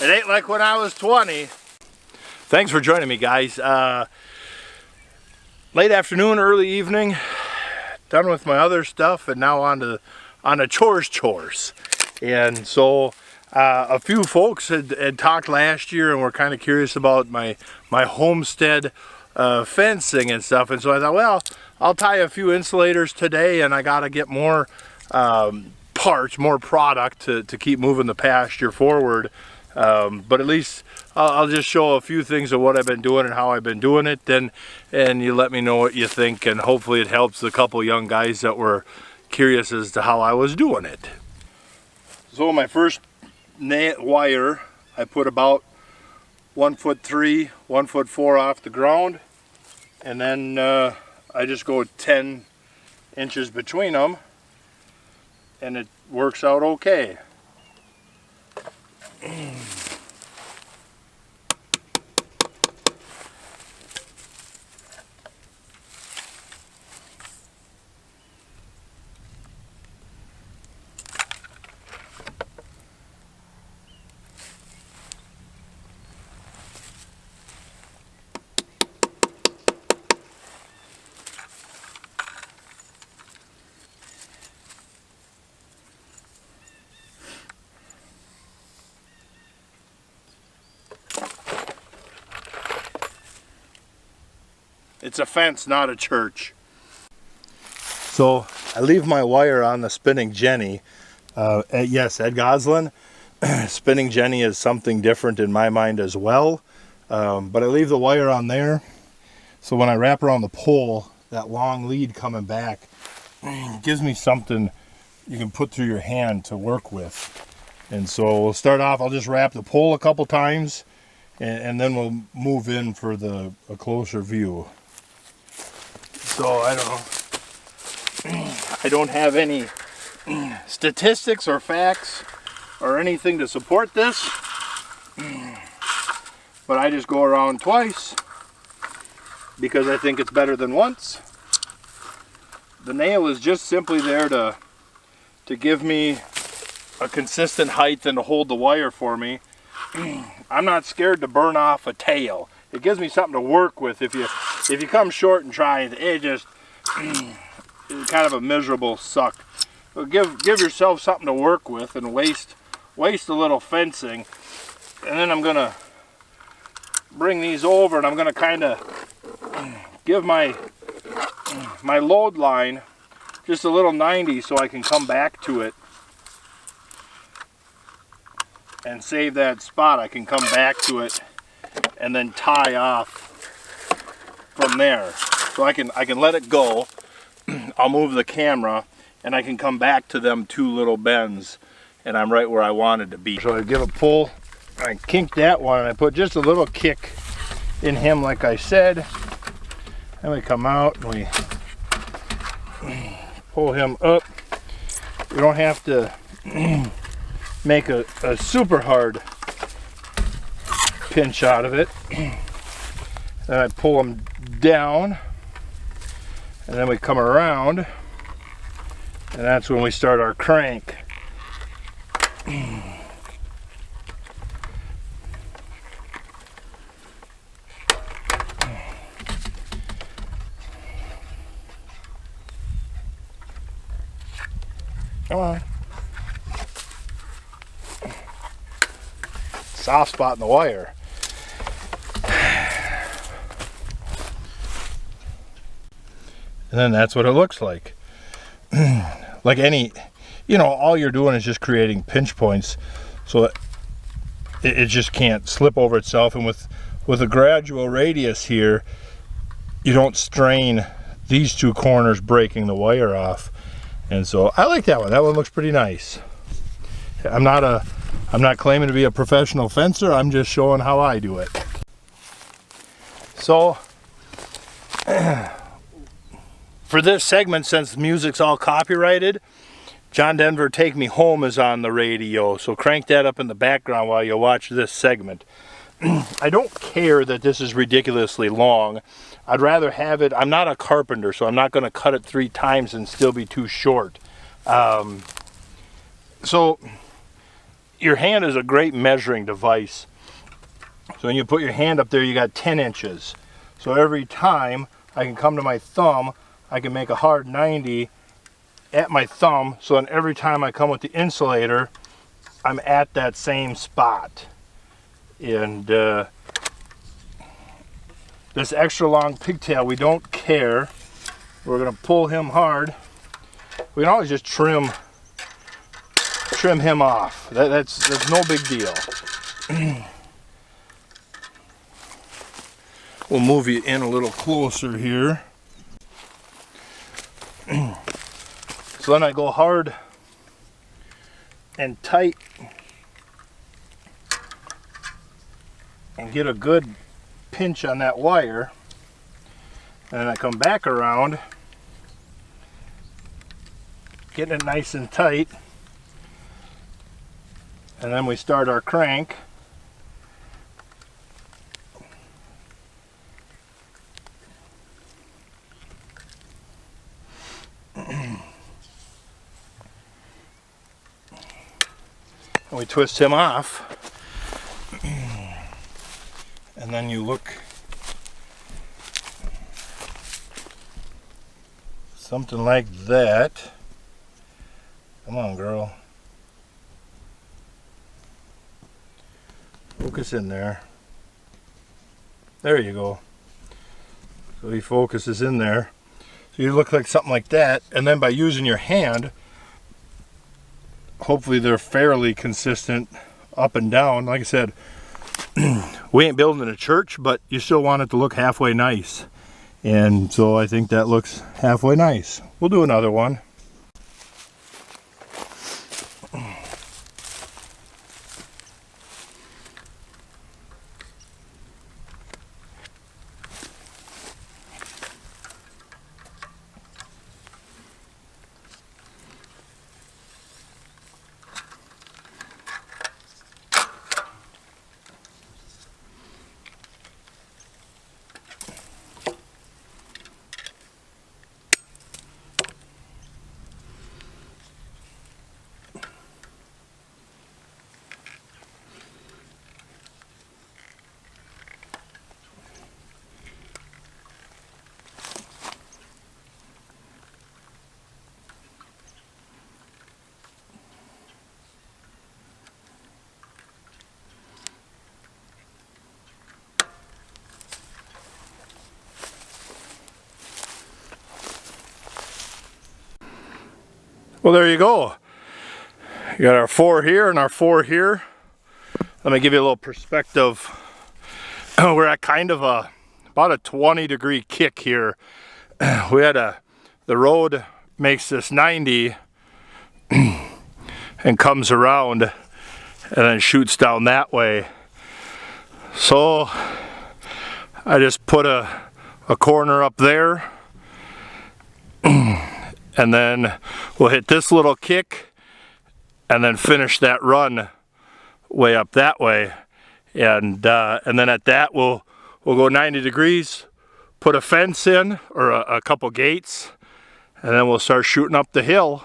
It ain't like when I was 20. Thanks for joining me, guys. Late afternoon, early evening, done with my other stuff, and now on to chores. And so a few folks had talked last year and were kind of curious about my homestead fencing and stuff, and so I thought, well, I'll tie a few insulators today, and I got to get more parts, more product to keep moving the pasture forward. But at least I'll just show a few things of what I've been doing and how I've been doing it, and you let me know what you think, and hopefully it helps a couple young guys that were curious as to how I was doing it. So my first wire, I put about 1'3", 1'4" off the ground, and then I just go 10 inches between them, and it works out okay. It's a fence, not a church. So I leave my wire on the spinning jenny. Yes, Ed Goslin, spinning jenny is something different in my mind as well. But I leave the wire on there, so when I wrap around the pole, that long lead coming back gives me something you can put through your hand to work with. And so we'll start off, I'll just wrap the pole a couple times, and then we'll move in for a closer view. So I don't have any statistics or facts or anything to support this, but I just go around twice because I think it's better than once. The nail is just simply there to give me a consistent height and to hold the wire for me. I'm not scared to burn off a tail. It gives me something to work with. If you come short and try it, just it's kind of a miserable suck. So give yourself something to work with and waste a little fencing. And then I'm gonna bring these over, and I'm gonna kind of give my load line just a little 90 so I can come back to it and save that spot. I can come back to it and then tie off from there. So I can let it go. I'll move the camera and I can come back to them two little bends, and I'm right where I wanted to be. So I give a pull, I kink that one, and I put just a little kick in him like I said. Then we come out and we pull him up. We don't have to make a super hard pinch out of it. Then I pull him down, and then we come around, and that's when we start our crank. Come on. Soft spot in the wire. And then that's what it looks like. Like any, all you're doing is just creating pinch points so it just can't slip over itself. And with a gradual radius here, you don't strain these two corners breaking the wire off. And so I like that one. That one looks pretty nice. I'm not I'm not claiming to be a professional fencer, I'm just showing how I do it. So, for this segment, since music's all copyrighted, John Denver Take Me Home is on the radio, so crank that up in the background while you watch this segment. I don't care that this is ridiculously long. I'd rather have it, I'm not a carpenter, so I'm not going to cut it 3 times and still be too short. So, your hand is a great measuring device. So when you put your hand up there, you got 10 inches. So every time I can come to my thumb, I can make a hard 90 at my thumb. So then every time I come with the insulator, I'm at that same spot. And this extra long pigtail, we don't care. We're gonna pull him hard. We can always just trim him off. That's no big deal. We'll move you in a little closer here. So then I go hard and tight and get a good pinch on that wire. And then I come back around, getting it nice and tight. And then we start our crank. And we twist him off, and then you look something like that. Come on, girl. Focus in there. There you go. So he focuses in there. So you look like something like that, and then by using your hand, hopefully they're fairly consistent up and down. Like I said, we ain't building a church, but you still want it to look halfway nice. And so I think that looks halfway nice. We'll do another one. Well, there you go. You got our 4 here and our 4 here. Let me give you a little perspective. We're at kind of about a 20-degree kick here. We had the road makes this 90 and comes around and then shoots down that way. So I just put a corner up there. And then we'll hit this little kick and then finish that run way up that way. And then at that we'll go 90 degrees, put a fence in or a couple gates, and then we'll start shooting up the hill.